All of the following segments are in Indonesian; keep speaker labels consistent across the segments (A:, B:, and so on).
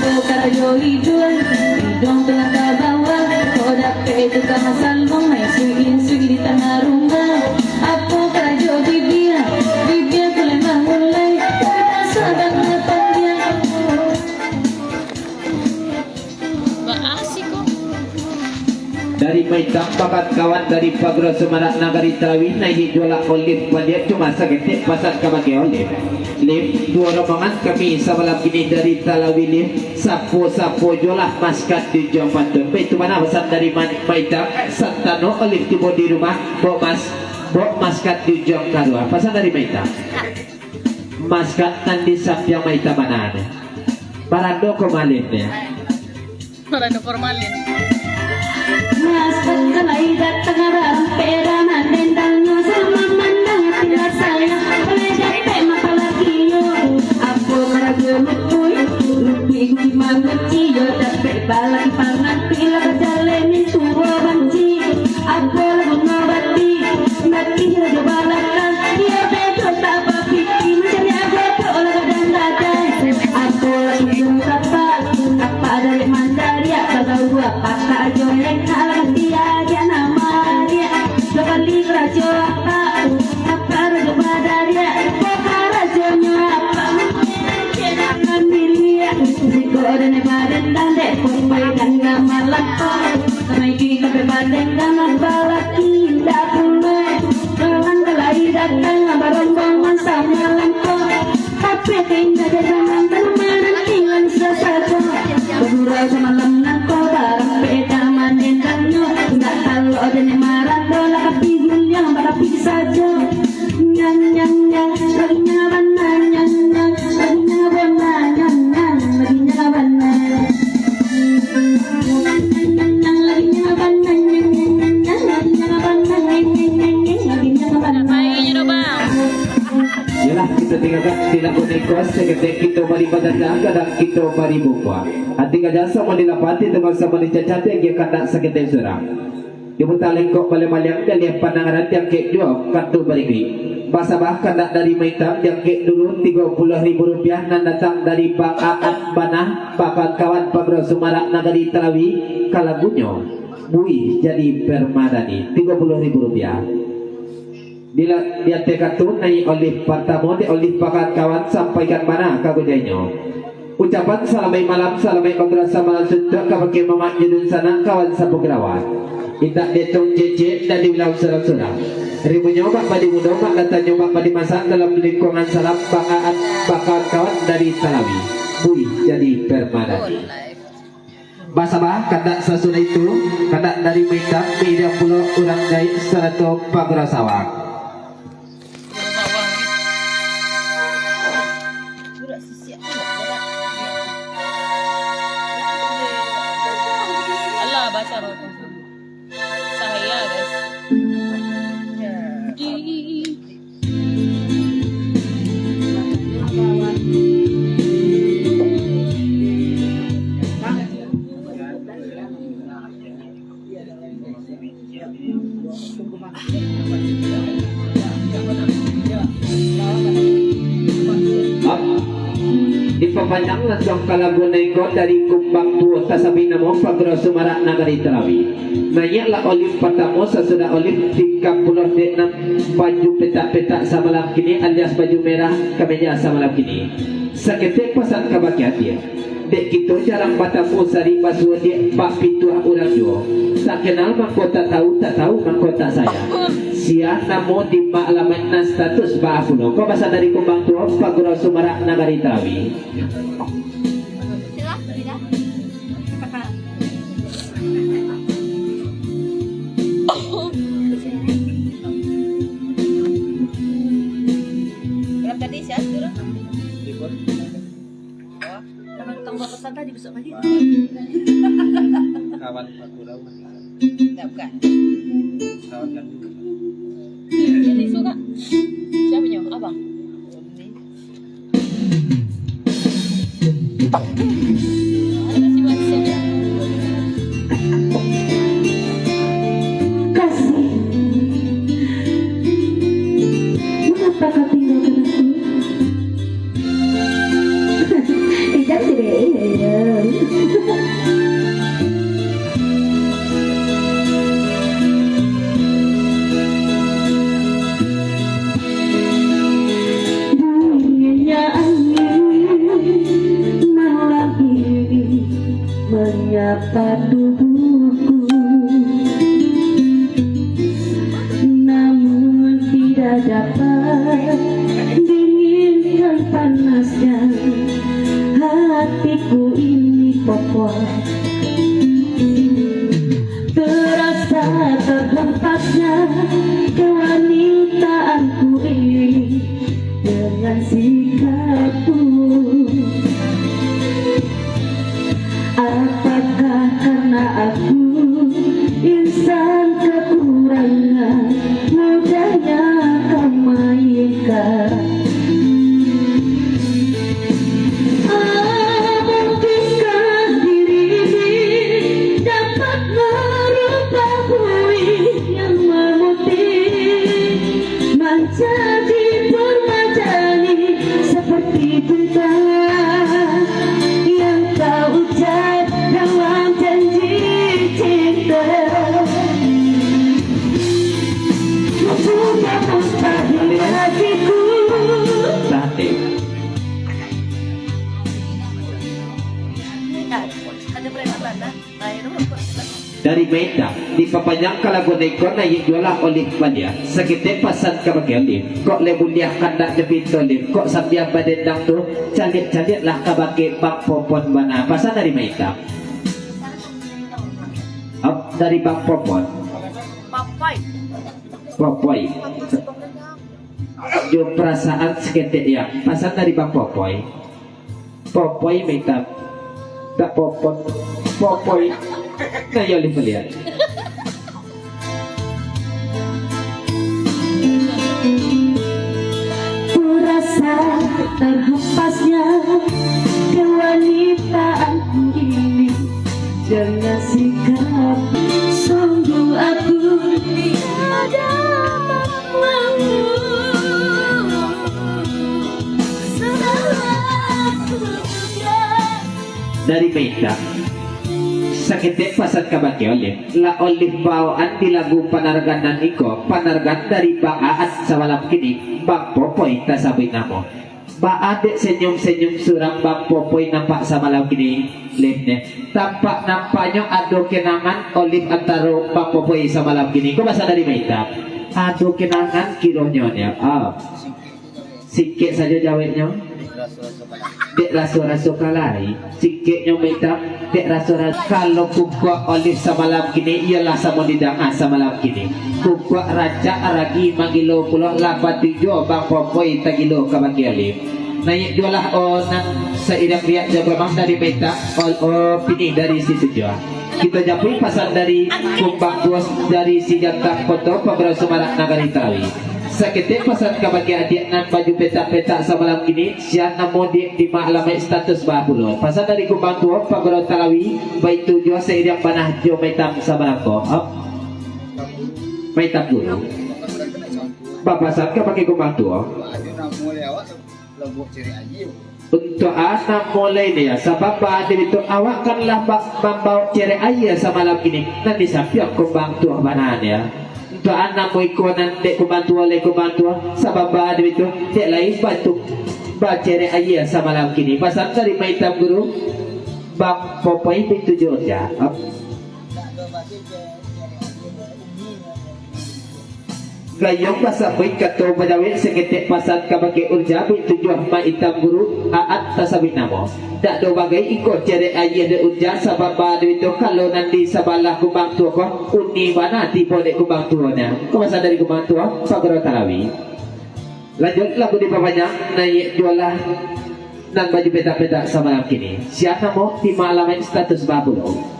A: Aku karayo hidung hidung tengah ke bawah kau dapat itu kamasal mong may sugi di tengah rumah. Aku karayo bibir kulay mahulay sadang napangyang.
B: Maasik ko.
C: Dari Maitang bakat kawan dari Pagro Sumarak Nagari Telawi na hidwala olive palit cuma sakit pasat kabagi olive live dua rombongan kami sa malam ini dari Talawi live sapo jolah maskat di Jampantun itu mana pesan dari Maitang Santano olive tibo di rumah bok maskat di Jongkarua pesan dari Maitang maskat nanti yang Maitang mana ada parando komalin
B: Marano formalin.
A: Mas pagkalay datang arang pera mandendang nyo sama mandang tinggal saya oleh dapat mapalakiyo. Ako maragulukoy lupi gumangaci yo dapat balak pangan pila kajalemin tuwa banci. Ako lagu ngabati mati yo balakan yo beto tapa piti mencari beto olah kadang dadai. Ako lagu jumpa apa dari mandaria bagawa kata joleng alam tiada nama dia sekali rajo apa rajo badaria apa rajonya apa jangan milia siko dan badan dan dek poi dan malam sampai kita bebadan dan balak indah pulai kawan kelai datang barombongan sama lampu tapi keindah jangan teman tinggal sesaja berdua semalam nangko barang beda mandendang nyo nggak tahu ada yang marah bola kapigil yang barapi saja nyang nyang nyang lagi nyaban nyang nyang lagi nyaban nyang nyang lagi nyaban nyang lagi nyaban lagi nyaban lagi nyaban
B: Main nyo bang.
C: Yalah kita tinggalkan tidak unikos seketik kita bari badanda kadang kita bari buka hati kajasa melilapati dengan sama dicacati yang kata seketik surah dibutaleng kok balik-balik dan lihat pandangan yang kek dua kartu balik bahasa bahkan dari Maitang yang kek dulu 30.000 rupiah dan datang dari Bakaan Banah bakal kawan Pagro Sumarak Nagari Telawi Kalagunyo Bui jadi Permadani 30.000 rupiah. Dia tekat tunai oleh pertama oleh pakat kawan sampaikan mana kagujanyo ucapan salamai malam salamai kongrasa malam sudah kapake mamak jedun sana kawan sapugerawan tidak detong cece dan dibilang surah-surah ribu nyoba padi muda mak data nyoba padi masak dalam lingkungan salam bakal kawan dari Talawi Bui jadi Permadani bahasa bah kata sesudah itu kata dari Maitang media pulau orang jahit serta Pagrasawak.
B: Allah baca roh. Cahaya guys.
C: Dipapanjang langsung kalagunay ko dari kumbang tuwa sasabi na mo Pagro Sumarak Nagari Telawi nanya lah olive pertama sesudah olive 30 dek ng baju petak-petak sa malam kini alias baju merah kemeja sa malam kini seketik pasan kabakyat dia dek kita jarang batamu sari basuh dia pak pintu orang jo tak kenal mahkota tahu mahkota saya sia namo di alamat na status baapuno ko basa dari kumbang tuwa Pagro Sumarak Nagari Telawi.
B: Berapa tadi sih dulu? Oh, karena tanggal pesan tadi besok pagi.
D: Kawan Pak Kurau.
B: Enggak bukan.
D: Kawan kan dulu.
B: Jadi suka. Siapa nyo? Abang. Ada si WhatsApp.
A: kasih mengapa kau tinggalkan aku tidak tidak menyapa tubuhku, namun tidak dapat dinginkan panasnya hatiku ini popok. Terasa terhempasnya kewanitaanku ini dengan sikapku. Apakah karena aku insan kekurangan mudahnya kau mainkan? Mungkinkah diri ini dapat merubah bumi yang memutih menjadi permadani seperti bintang yang kau ucap dalam janji cinta. Sudah mustahil hatiku.
C: Sate.
B: Ada berapa bata? Ayo,
C: Dari Meta dipapanyang kalago na ikon na jualang oleh palya sakit pasan ka bagyan kok lebuliah kandak jepito lim kok sabya badendang tu calit-calit lah ka bagi bang popon mana pasan dari Meta dari bang popon
B: papai.
C: popoy jo perasaan seketik ya pasan dari bang popoy popoy Meta tak popon popoy na yoli melihat
A: Kurasa terhempasnya kewanitaanku ini dengan sikap. Sungguh aku tiada mau
C: dari Meta sakit pasan kabaki oleh la oleh bawaan di lagu panarganan iko panargan dari Bang Aat sa malam kini Bang Popoy tasabay namo ba ade senyum-senyum surang Bang Popoy nampak sa malam kini lehne nampaknya ado kenangan oleh antara Bang Popoy sa malam kini ko basa dari Meta ado kenangan kironyonya sikit saja jawabnya dek raso-raso kalari sikitnya Meta dek raso-raso kalau kukuak oleh semalam kini ialah sama didangah semalam kini kukuak raja aragi mangilo pulau lapat tujuh Bang Popoy tagilo kabagi alim naik jualah nang seidak riak jabamang dari Meta pilih dari situ jua kita japui pasal dari kumbang tuas dari sijata koto pabra sumarak nagari tawi sakit pasal kabagi adik nan baju petak-petak semalam kini sian namo di malamai status bahulun pasal dari kumbang tua pabra talawi baik tujuh seidak panah jo metam semalam ko metam dulu bapak saat kabagi kumbang tua untuk anak mulai dia sebab pada itu awak kanlah membawa cere ayah semalam ini nanti sampai kumbang tua mana dia untuk anak mau ikonan dek kubantua sebab pada itu dek lain batu bacere ayah semalam kini pasal dari maitam guru Bang Popoy itu Jogja gayong pasal baik kato badawi seketik pasal kabagi urja tujuan maitam guru aat tasabit namo tak do bagai ikut cere ayah de urja sebab pada itu kalau nanti sabalah kumbang tua ko uni mana tipe dek kumbang tuanya ko pasal dari kumbang tua pagro talawi lanjut lagu di bawahnya naik jualah nan baju petak-petak semalam kini siapa mau di malam status babulo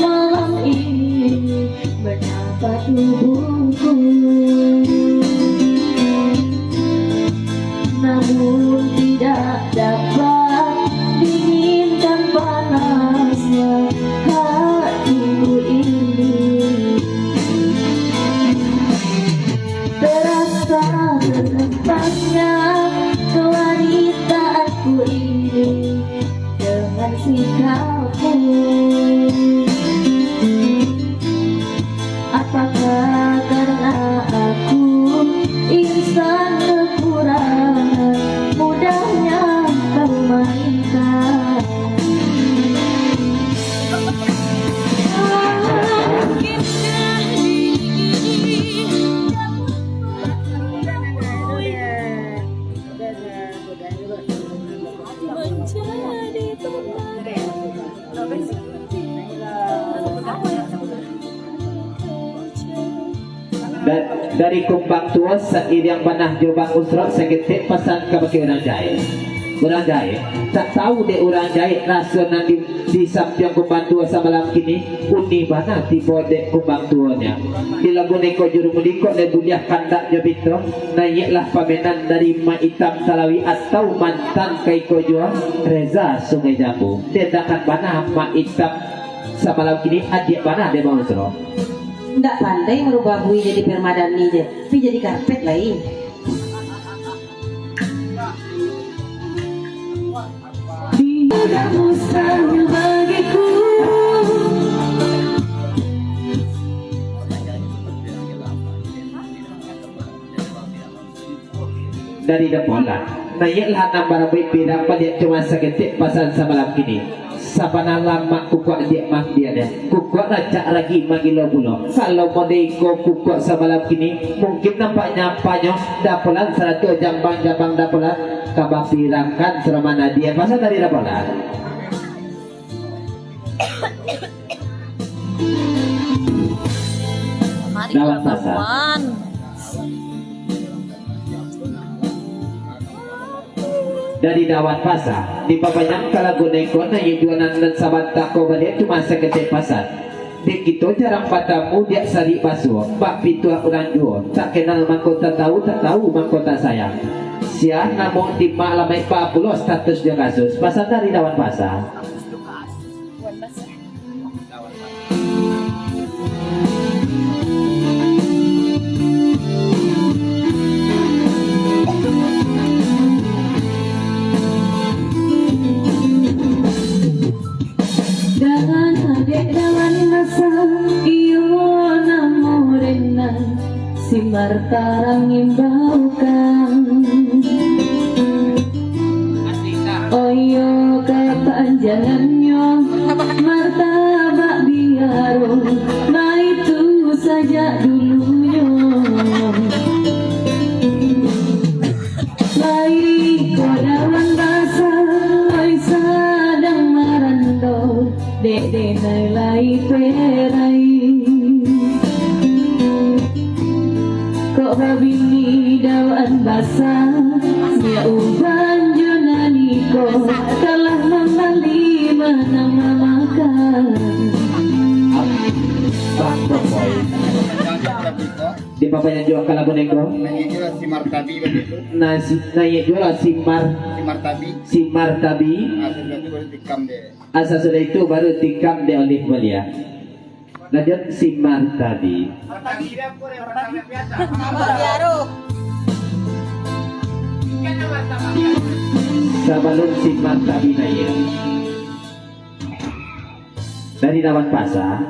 A: malam ini menyapa tubuhku, namun tidak dapat dinginkan panasnya sikapku. Apakah karena aku insan kekurangan, mudahnya kau mainkan.
C: Dari kumpang tua seiring panah jubang usrot seketik pasan ke bagi orang jahit. Orang jahit tak tahu dek orang jahit rasa nanti di samping kumpang tua semalam kini uni mana tiba dek kumpang tuanya. Di lagu neko juru mudiko dan buliah kandak jabito naiklah pamenan dari Ma Hitam Talawi atau mantan Kaiko Jua Reza Sungai Jambu. Dedakan mana Ma Hitam semalam kini adik mana dia bang usrot.
E: Nggak pandai merubah bui jadi permadani aja, tapi jadi karpet lain.
A: Dia mustahil bagiku.
C: Dari depolan naiklah nambar pimpinan pada cuma seketik pasal semalam kini. Sabana lama kukuak dia mak dia deh. Kukuak racak lagi magilo bulo. Kalau modeko kukuak semalam kini mungkin nampaknya panyo dapelan 100 jambang dapelan kabah pirangkan seramana dia pasal dari dapelan. Dalam pasal. Dari dawat pasar di papayang kalagu neko na yujuanan dan sabat tako balik cuma seketik pasar. Di kita jarang patamu dia sari basuh bak pitua orang jual tak kenal mahkota tahu tak tahu mahkota sayang. Sia namun di malamai 40 status dia kasus pasar dari dawat pasar.
A: Dengan adek dawan masa iyo namorena si martarang imbaukan. Oyo kepanjangannya martabak biaro, nah itu saja dulunya. Baik kodawan basa, oi sadang marando, dek nilai perai. Kok babini dawan basa, dia uban junaniko telah membali mana makan.
C: Di papanya jual kalabu neko.
D: Nanti si Martabi begitu.
C: Nasi naik jual
D: Si Martabi.
C: si martabi.
D: Asal itu baru tikam deh.
C: Asal sudah itu baru tikam di oleh belia. Lanjut si martabi. Sebelum si martabi naik dari dawan pasar.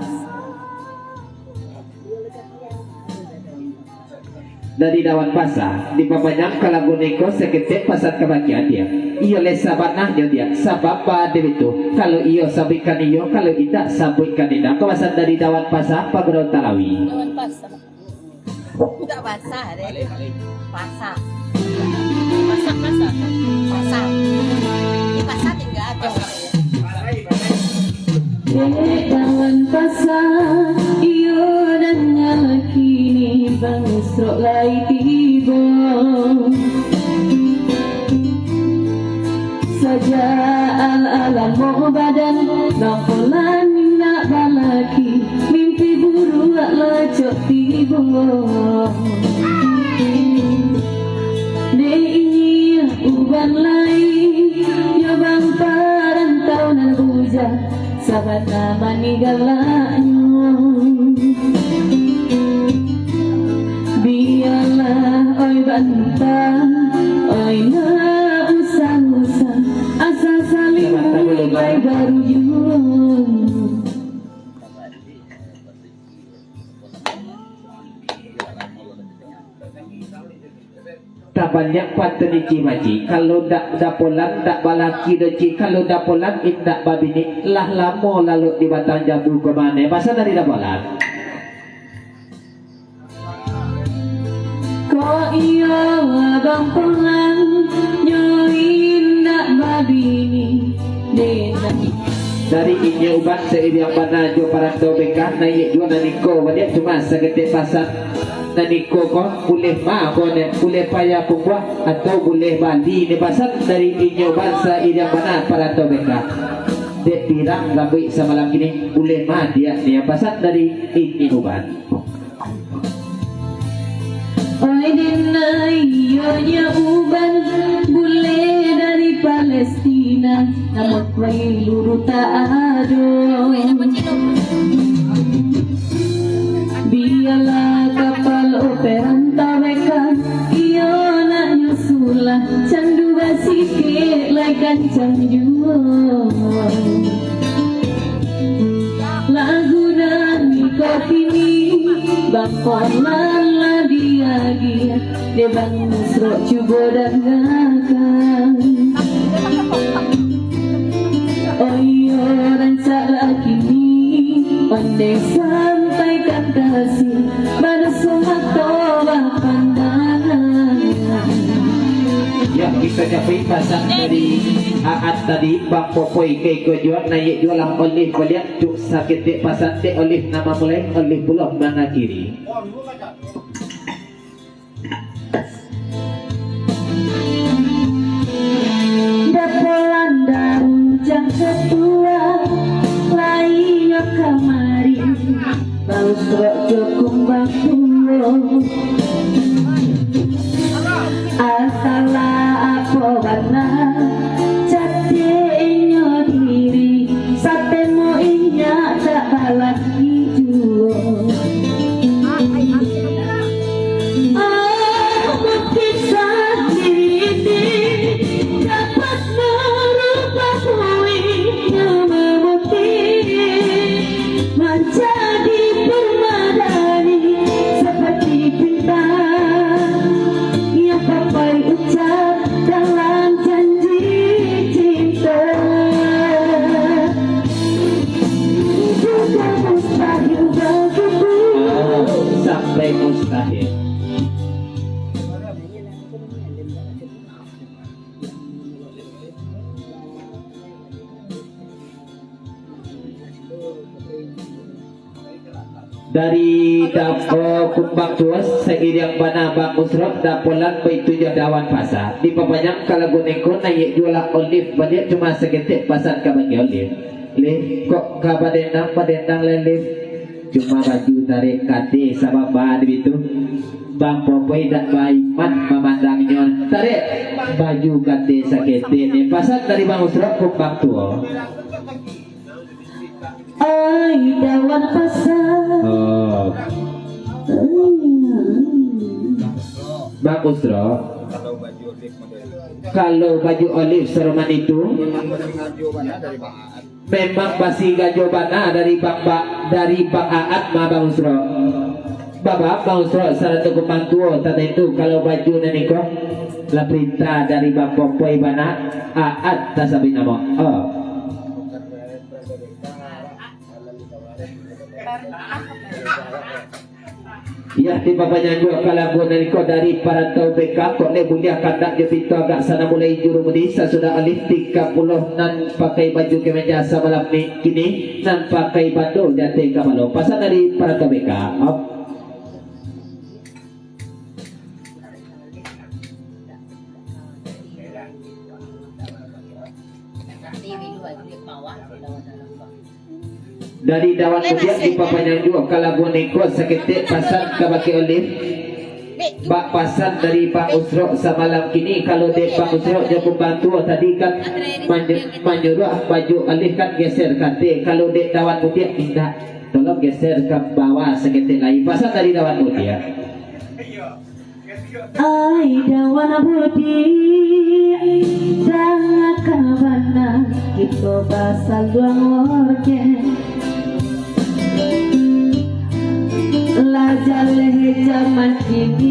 C: Dari dawan pasar di papanyam kalagu neko seketik pasar kebahagiaan dia. Iyo le sabanah dia sabab pada itu kalau iyo sabikan iyo kalau tidak sabikan tidak kawasan dari dawan pasar Pagerau Talawi.
B: Dawan pasar. Enggak basah deh. Pasar. Pasar. Di pasar tinggal ada.
A: Dek dawan pasar iyo dan kini bang usrok lai tiba. Saja al-alam mau badan bangkolan nak balaki mimpi buruk lacok tiba. Dek ini uban lai ya bang parantau nan hujan sahabat nama nigalanya. Biarlah oi bantang oi na usang-usang asal saling mulai baru juga.
C: Tak banyak pateni cimaci kalau dak dapolan dak balaki doci kalau dapolan indak babini lah lamo lalu di batang jambu ke mana pasal dari dapolan
A: Kok iya abang pulang nyoin nak babini dena
C: dari inya ubat seiring mana jo parando bekah naik jo naniko dia cuma segetik pasal naniko ko boleh ma ko ne boleh payah pembuat atau boleh bali ni pasal dari inya ubat seiring mana parando bekah dek pirang labui semalam ini boleh ma dia pasal dari inya ubat.
A: Oi dina iyonya uban bule dari Palestina namun wai luru tak ado biarlah kapal operan tawekan iyo nak nyusulah candu basike laikan canju lagu dan nikotini bangkolan lah dia de bang musro cubo dan ngakang oh iyo ranca lagi ni pandai sampaikan kasih pada semua tolak pandangan
C: yang kita capai pasang dari aat tadi bang popoi kei kojuan naik jualan oleh beliak cuk sakit pasang te oleh nama mulai oleh pulau mana kiri
A: dapolan daruncang ketua lainnya kamari bau serok jokung bangkulo asalah apa warna catenya diri satemo inya tak balas hijau mungkin saat ini dapat merubah puingnya memutih menjadi permadani seperti bintang yang papai ucap dalam janji cinta juga mustahil bagiku
C: sampai mustahil. Dari dapur kumbang tuas seiring bana bang musrok dapolan begitu dawan pasar di papanyak kalau guneko naik jualan olive banyak cuma segetik pasar kabagi olive le kok kabadendang lele cuma baju tarik kate sama bahan itu bang popoi dan baiman memandang nyon tarik baju kate sakete ni pasar dari bang musrok kumbang tuas
A: ai dawan pasar
C: Bang Usro
D: kalau baju olive model
C: kalau baju olive seruman itu
D: memang ngajo mana dari Bang Aat.
C: memang pasti gajobana dari Bang Aat ma Bang Usro Bapak Bang Usro salah tu kumantuo tata itu kalau baju naniko la perintah dari Bang Popoi bana Aat tak sabi nama ya di bapaknya juga kalau naniko dari para tau beka kok le bulia kandak je pintu agak sana mulai juru medisa sudah alih 30 nan pakai baju kemeja samalam ni kini nan pakai batu jate kamalo pasal dari para tau beka dari dawan kemudian di papanya juga kalau boneko seketik pasal kabaki olive bak pasal dari Pak Usro semalam kini kalau dek Pak Usro dia pembantu tadi kan menyuruh baju olive kan geser kate kalau dek dawan putih tidak tolong geser ke bawah seketik lagi pasal dari dawan putih
A: Aida wana budi danga kabana kita basal duangorke la jale zaman kini